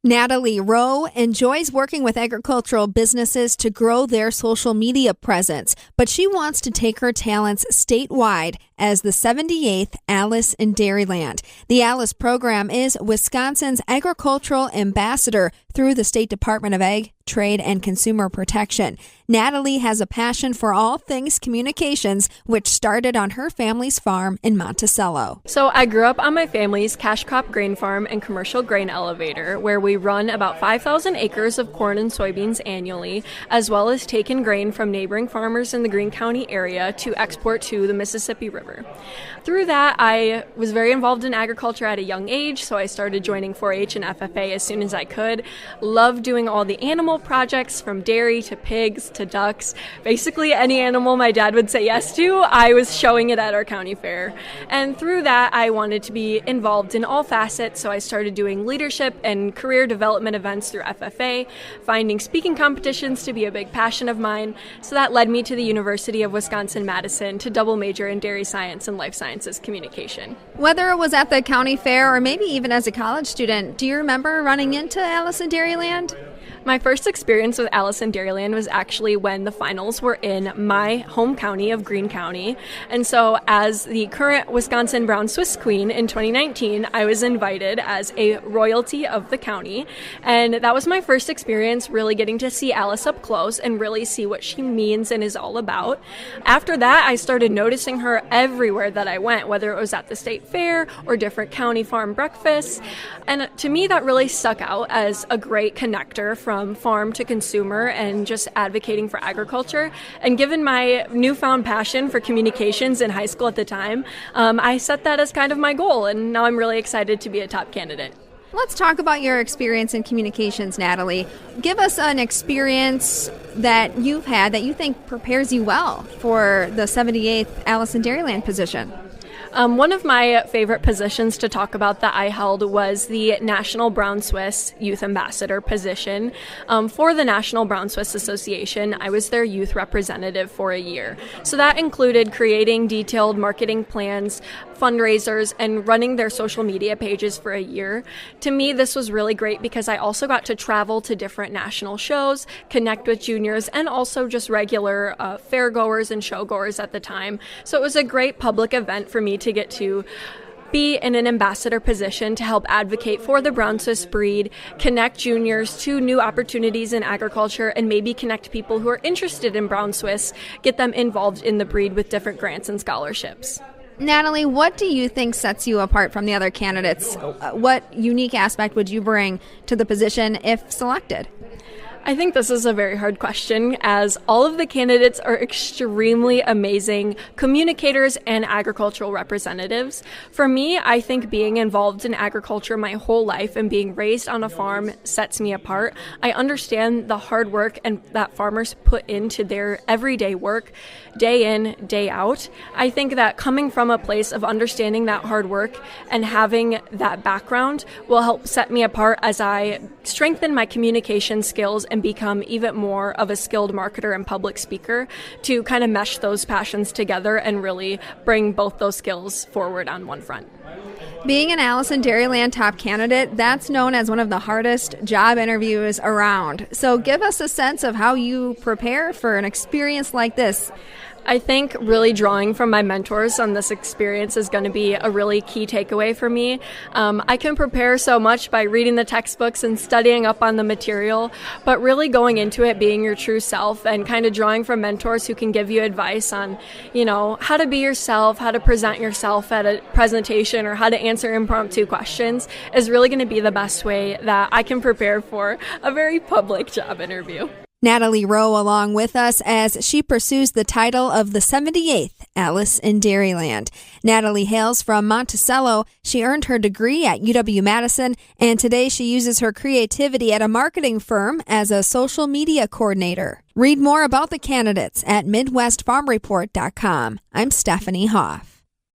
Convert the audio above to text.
Natalie Rowe enjoys working with agricultural businesses to grow their social media presence, but she wants to take her talents statewide as the 78th Alice in Dairyland. The Alice program is Wisconsin's agricultural ambassador through the State Department of Ag, Trade, and Consumer Protection. Natalie has a passion for all things communications, which started on her family's farm in Monticello. So I grew up on my family's cash crop grain farm and commercial grain elevator, where we run about 5,000 acres of corn and soybeans annually, as well as take in grain from neighboring farmers in the Greene County area to export to the Mississippi River. Through that, I was very involved in agriculture at a young age, so I started joining 4-H and FFA as soon as I could. Loved doing all the animal projects, from dairy to pigs to ducks. Basically any animal my dad would say yes to, I was showing it at our county fair. And through that, I wanted to be involved in all facets, so I started doing leadership and career development events through FFA, finding speaking competitions to be a big passion of mine. So that led me to the University of Wisconsin-Madison to double major in dairy science and life sciences communication. Whether it was at the county fair or maybe even as a college student, do you remember running into Alice in Dairyland? My first experience with Alice in Dairyland was actually when the finals were in my home county of Greene County. And so as the current Wisconsin Brown Swiss Queen in 2019, I was invited as a royalty of the county. And that was my first experience really getting to see Alice up close and really see what she means and is all about. After that, I started noticing her everywhere that I went, whether it was at the state fair or different county farm breakfasts. And to me, that really stuck out as a great connector from farm to consumer and just advocating for agriculture. And given my newfound passion for communications in high school at the time, I set that as kind of my goal, and now I'm really excited to be a top candidate. Let's talk about your experience in communications, Natalie. Give us an experience that you've had that you think prepares you well for the 78th Alice in Dairyland position. One of my favorite positions to talk about that I held was the National Brown Swiss Youth Ambassador position. For the National Brown Swiss Association, I was their youth representative for a year. So that included creating detailed marketing plans, fundraisers, and running their social media pages for a year. To me, this was really great because I also got to travel to different national shows, connect with juniors, and also just regular fairgoers and showgoers at the time. So it was a great public event for me to get to be in an ambassador position to help advocate for the Brown Swiss breed, connect juniors to new opportunities in agriculture, and maybe connect people who are interested in Brown Swiss, get them involved in the breed with different grants and scholarships. Natalie, what do you think sets you apart from the other candidates? What unique aspect would you bring to the position if selected? I think this is a very hard question, as all of the candidates are extremely amazing communicators and agricultural representatives. For me, I think being involved in agriculture my whole life and being raised on a farm sets me apart. I understand the hard work and that farmers put into their everyday work, day in, day out. I think that coming from a place of understanding that hard work and having that background will help set me apart as I strengthen my communication skills and become even more of a skilled marketer and public speaker to kind of mesh those passions together and really bring both those skills forward on one front. Being an Alice in Dairyland top candidate, that's known as one of the hardest job interviews around. So give us a sense of how you prepare for an experience like this. I think really drawing from my mentors on this experience is going to be a really key takeaway for me. I can prepare so much by reading the textbooks and studying up on the material, but really going into it being your true self and kind of drawing from mentors who can give you advice on, how to be yourself, how to present yourself at a presentation, or how to answer impromptu questions is really going to be the best way that I can prepare for a very public job interview. Natalie Rowe along with us as she pursues the title of the 78th Alice in Dairyland. Natalie hails from Monticello. She earned her degree at UW-Madison, and today she uses her creativity at a marketing firm as a social media coordinator. Read more about the candidates at MidwestFarmReport.com. I'm Stephanie Hoff.